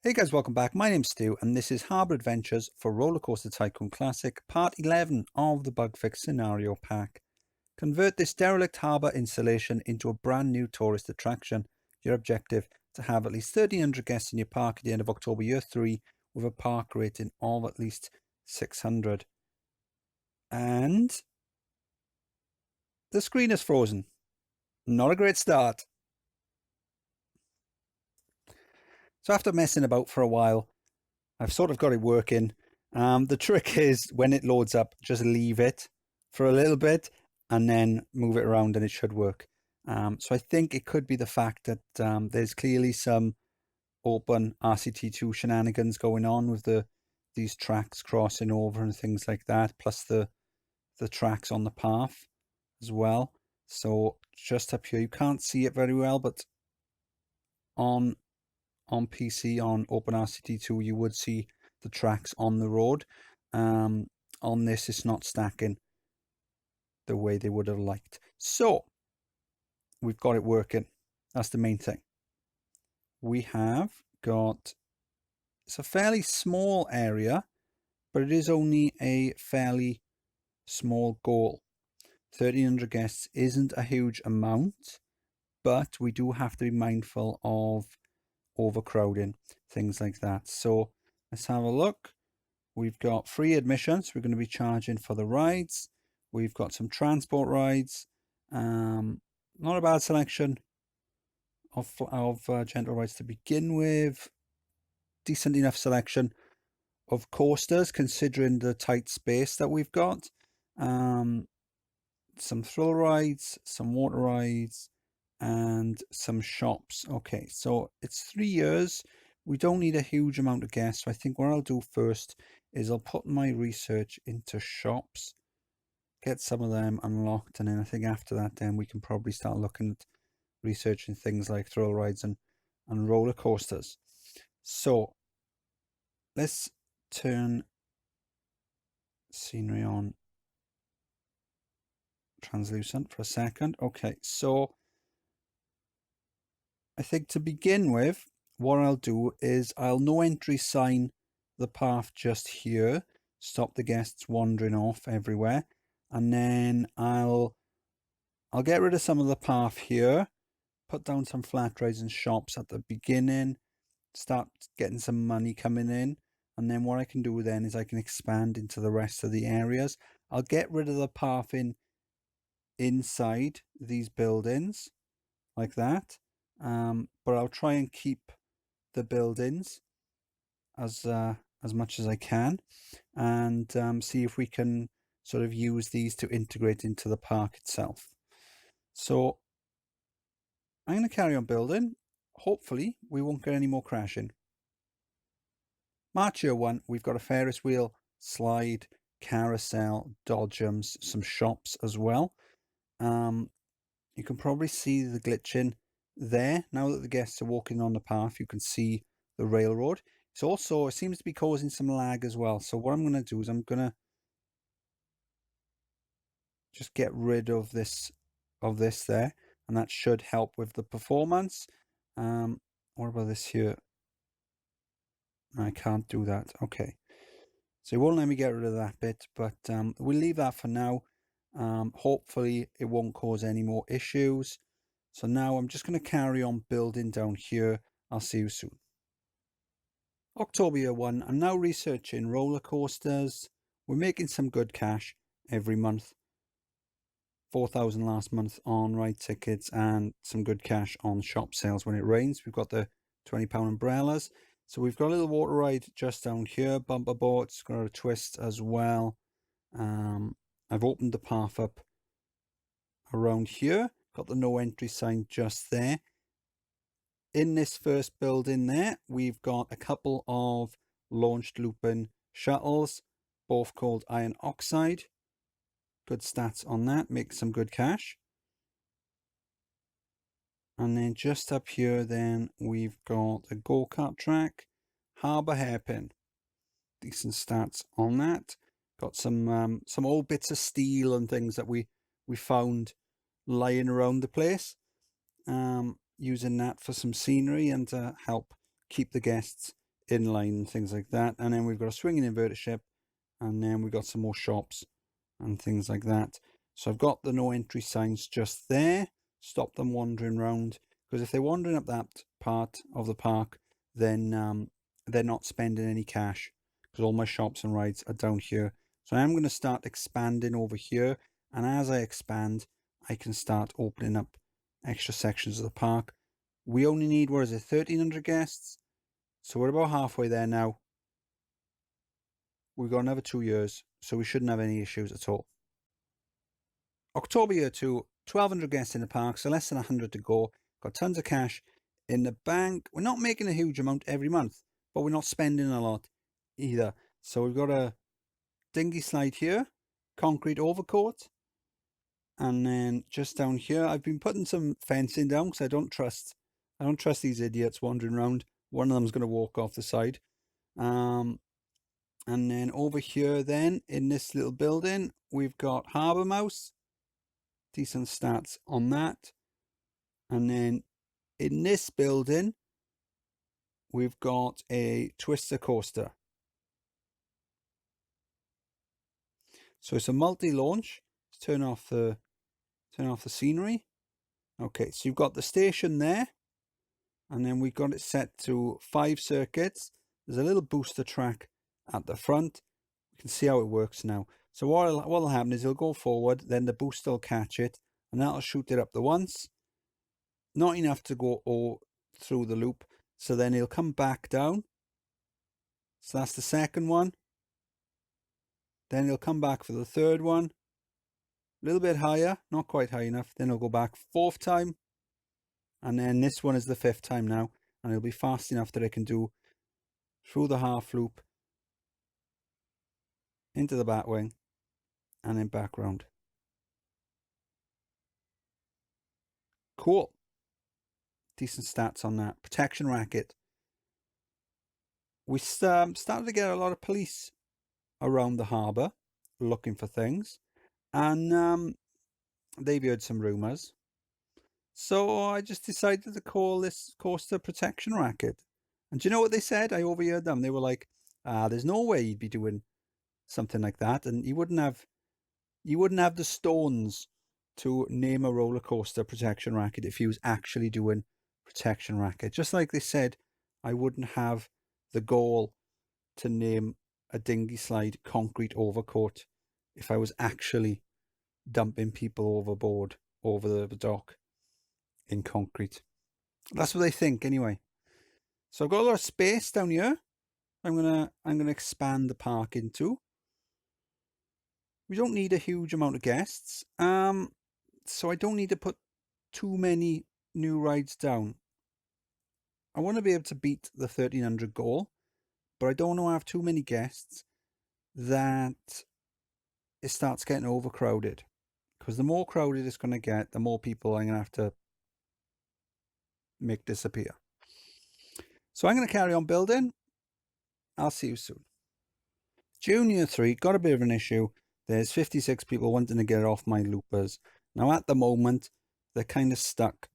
Hey guys, welcome back. My name's Stu and this is Harbour Adventures for Rollercoaster Tycoon Classic, part 11 of the Bugfix Scenario Pack. Convert this derelict harbour installation into a brand new tourist attraction. Your objective, to have at least 1,300 guests in your park at the end of October Year 3 with a park rating of at least 600. And the screen is frozen. Not a great start. So after messing about for a while, I've sort of got it working. The trick is when it loads up, just leave it for a little bit and then move it around and it should work. So I think it could be the fact that there's clearly some OpenRCT2 shenanigans going on with these tracks crossing over and things like that, plus the tracks on the path as well. So just up here, you can't see it very well, but on PC, on OpenRCT2, you would see the tracks on the road. On this, it's not stacking the way they would have liked. So we've got it working. That's the main thing. We have got, it's a fairly small area, but it is only a fairly small goal. 1,300 guests isn't a huge amount, but we do have to be mindful of overcrowding, things like that. So let's have a look. We've got free admissions. We're going to be charging for the rides. We've got some transport rides. Not a bad selection of gentle rides to begin with. Decent enough selection of coasters considering the tight space that we've got. Some thrill rides, some water rides, and some shops. Okay, so it's 3 years. We don't need a huge amount of guests. So I think what I'll do first is I'll put my research into shops, get some of them unlocked, and then I think after that then we can probably start looking at researching things like thrill rides and roller coasters. So let's turn scenery on translucent for a second. Okay, so I think to begin with, what I'll do is I'll no entry sign the path just here, stop the guests wandering off everywhere, and then I'll get rid of some of the path here, put down some flat rides and shops at the beginning, start getting some money coming in, and then what I can do then is I can expand into the rest of the areas. I'll get rid of the path inside these buildings like that. But I'll try and keep the buildings as much as I can, and see if we can sort of use these to integrate into the park itself. So I'm going to carry on building. Hopefully we won't get any more crashing. March year 1, we've got a Ferris wheel, slide, carousel, dodgems, some shops as well. You can probably see the glitching there. Now that the guests are walking on the path, you can see the railroad. It's also, it seems to be causing some lag as well. So what I'm going to do is I'm going to just get rid of this there, and that should help with the performance. What about this here? I can't do that. Okay, so it won't let me get rid of that bit, but we'll leave that for now. Hopefully it won't cause any more issues. So now I'm just going to carry on building down here. I'll see you soon. October year 1, I'm now researching roller coasters. We're making some good cash every month. 4,000 last month on ride tickets and some good cash on shop sales when it rains. We've got the £20 umbrellas. So we've got a little water ride just down here, bumper boats, got a twist as well. I've opened the path up around here, got the no entry sign just there. In this first building there, we've got a couple of launched looping shuttles, both called iron oxide. Good stats on that, make some good cash. And then just up here then we've got a go-kart track, Harbour hairpin. Decent stats on that. Got some old bits of steel and things that we found lying around the place. Using that for some scenery and to help keep the guests inline and things like that. And then we've got a swinging inverter ship, and then we've got some more shops and things like that. So I've got the no entry signs just there, stop them wandering around, because if they're wandering up that part of the park, then they're not spending any cash, because all my shops and rides are down here. So I am going to start expanding over here, and as I expand, I can start opening up extra sections of the park. We only need, what is it, 1,300 guests? So we're about halfway there now. We've got another 2 years, so we shouldn't have any issues at all. October year 2, 1,200 guests in the park, so less than 100 to go. Got tons of cash in the bank. We're not making a huge amount every month, but we're not spending a lot either. So we've got a dinghy slide here, concrete overcoat, and then just down here, I've been putting some fencing down because I don't trust these idiots wandering around. One of them's going to walk off the side. And then over here, then in this little building, we've got Harbour Mouse. Decent stats on that. And then in this building, we've got a Twister coaster. So it's a multi-launch. Let's turn off the scenery. Okay, so you've got the station there, and then we've got it set to 5 circuits. There's a little booster track at the front. You can see how it works now. So what'll happen is it'll go forward, then the booster will catch it, and that'll shoot it up the once. Not enough to go all through the loop. So then it'll come back down. So that's the second one. Then it'll come back for the third one. A little bit higher, not quite high enough. Then it'll go back 4th time. And then this one is the 5th time now. And it'll be fast enough that it can do through the half loop, into the back wing, and then back round. Cool. Decent stats on that. Protection racket. We started to get a lot of police around the harbour looking for things, and they've heard some rumours. So I just decided to call this coaster Protection Racket. And do you know what they said? I overheard them. They were like, there's no way you'd be doing something like that, and you wouldn't have the stones to name a roller coaster Protection Racket if he was actually doing Protection Racket. Just like they said, I wouldn't have the goal to name a dinghy slide Concrete Overcoat if I was actually dumping people overboard over the dock in concrete. That's what they think anyway. So I've got a lot of space down here. I'm gonna expand the park into. We don't need a huge amount of guests, so I don't need to put too many new rides down. I want to be able to beat the 1,300 goal, but I don't want to have too many guests that it starts getting overcrowded. Because the more crowded it's going to get, the more people I'm going to have to make disappear. So I'm going to carry on building. I'll see you soon. Junior 3 got a bit of an issue. There's 56 people wanting to get off my loopers. Now at the moment, they're kind of stuck.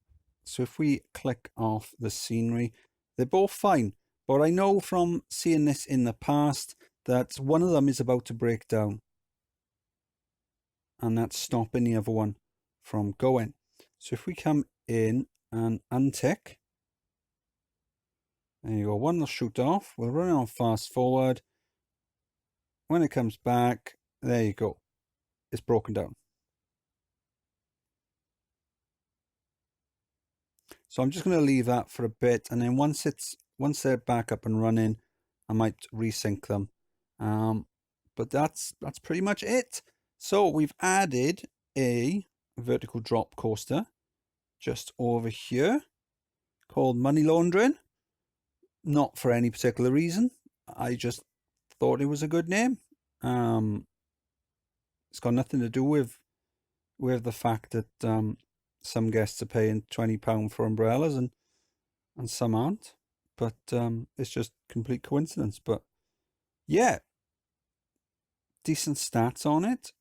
So if we click off the scenery, they're both fine. But I know from seeing this in the past that one of them is about to break down. And that's stopping the other one from going. So if we come in and untick, there you go, one will shoot off. We'll run on fast forward. When it comes back, there you go. It's broken down. So I'm just going to leave that for a bit, and then once they're back up and running, I might resync them. But that's pretty much it. So we've added a vertical drop coaster just over here called Money Laundering. Not for any particular reason. I just thought it was a good name. It's got nothing to do with the fact that some guests are paying £20 for umbrellas and some aren't. But it's just complete coincidence. But yeah, decent stats on it.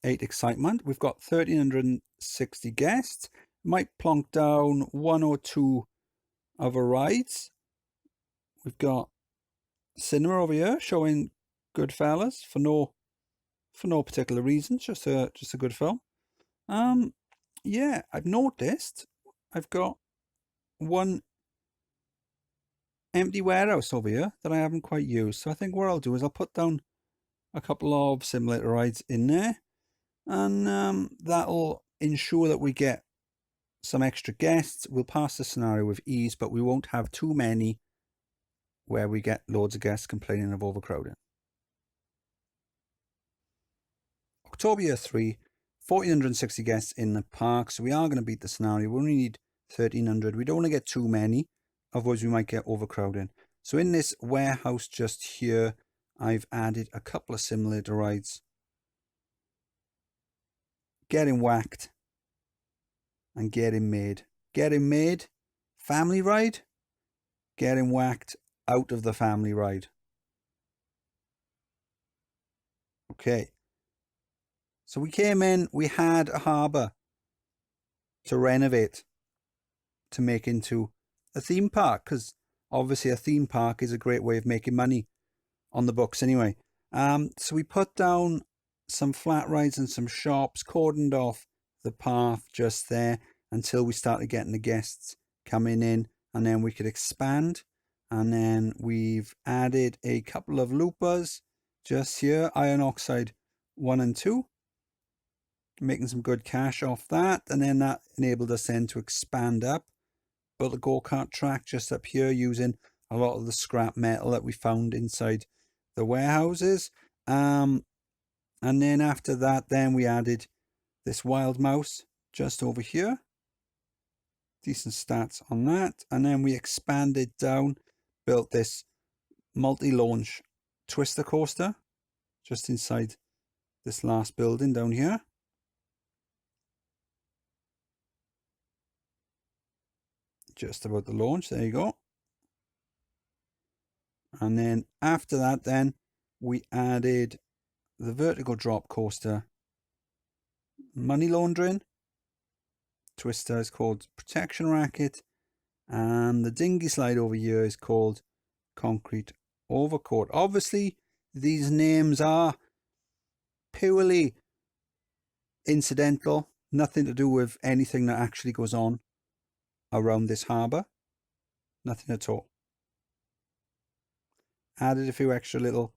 8 excitement. We've got 1,360 guests. Might plonk down 1 or 2 other rides. We've got cinema over here showing Goodfellas for no particular reason, just a good film. Yeah, I've noticed I've got one empty warehouse over here that I haven't quite used. So I think what I'll do is I'll put down a couple of simulator rides in there, and that'll ensure that we get some extra guests. We'll pass the scenario with ease, but we won't have too many where we get loads of guests complaining of overcrowding. October year 3, 1,460 guests in the park, so we are going to beat the scenario. We only need 1,300. We don't want to get too many, otherwise we might get overcrowding. So in this warehouse just here, I've added a couple of simulator rides. Getting whacked and getting made. Getting made, family ride. Getting whacked, out of the family ride. Okay. So we came in, we had a harbour to renovate to make into a theme park, because obviously a theme park is a great way of making money on the books anyway. So we put down some flat rides and some shops, cordoned off the path just there until we started getting the guests coming in, and then we could expand. And then we've added a couple of loopers just here, iron oxide 1 and 2, making some good cash off that. And then that enabled us then to expand up, built a go-kart track just up here using a lot of the scrap metal that we found inside the warehouses. And then after that, then we added this wild mouse just over here. Decent stats on that. And then we expanded down, built this multi-launch twister coaster just inside this last building down here. Just about the launch, there you go. And then after that, then we added the vertical drop coaster, money laundering. Twister is called protection racket, and the dinghy slide over here is called concrete overcoat. Obviously, these names are purely incidental, nothing to do with anything that actually goes on around this harbour. Nothing at all. Added a few extra little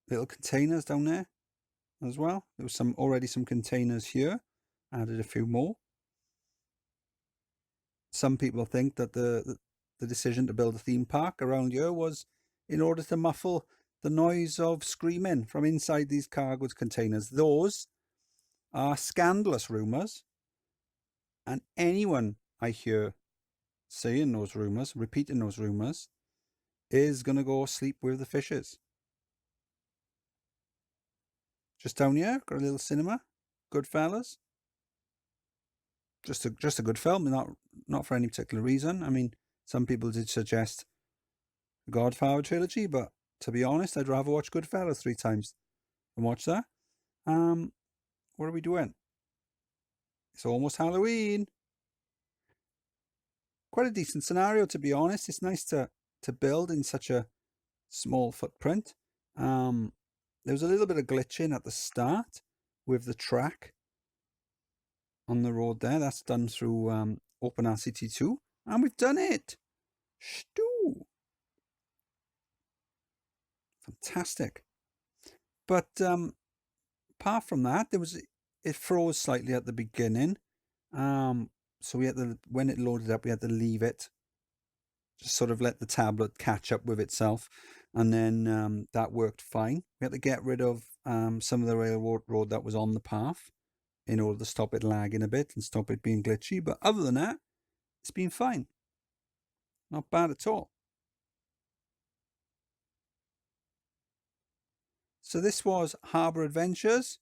containers down there as well. There was already some containers here. Added a few more. Some people think that the decision to build a theme park around here was in order to muffle the noise of screaming from inside these cargo containers. Those are scandalous rumours, and anyone I hear saying those rumours, repeating those rumours, is going to go sleep with the fishes. Just down here, got a little cinema, Goodfellas. Just a good film, not for any particular reason. I mean, some people did suggest the Godfather trilogy, but to be honest, I'd rather watch Goodfellas 3 times than watch that. What are we doing? It's almost Halloween. Quite a decent scenario, to be honest. It's nice to build in such a small footprint. There was a little bit of glitching at the start with the track on the road there. That's done through OpenRCT 2, and we've done it. Stew. Fantastic. But apart from that, it froze slightly at the beginning. So we had to, when it loaded up, we had to leave it, just sort of let the tablet catch up with itself, and then that worked fine. We had to get rid of some of the railroad that was on the path in order to stop it lagging a bit and stop it being glitchy. But other than that, it's been fine. Not bad at all. So this was Harbour Adventures.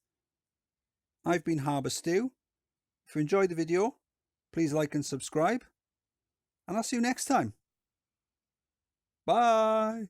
I've been Harbour Stew. If you enjoyed the video, please like and subscribe, and I'll see you next time. Bye.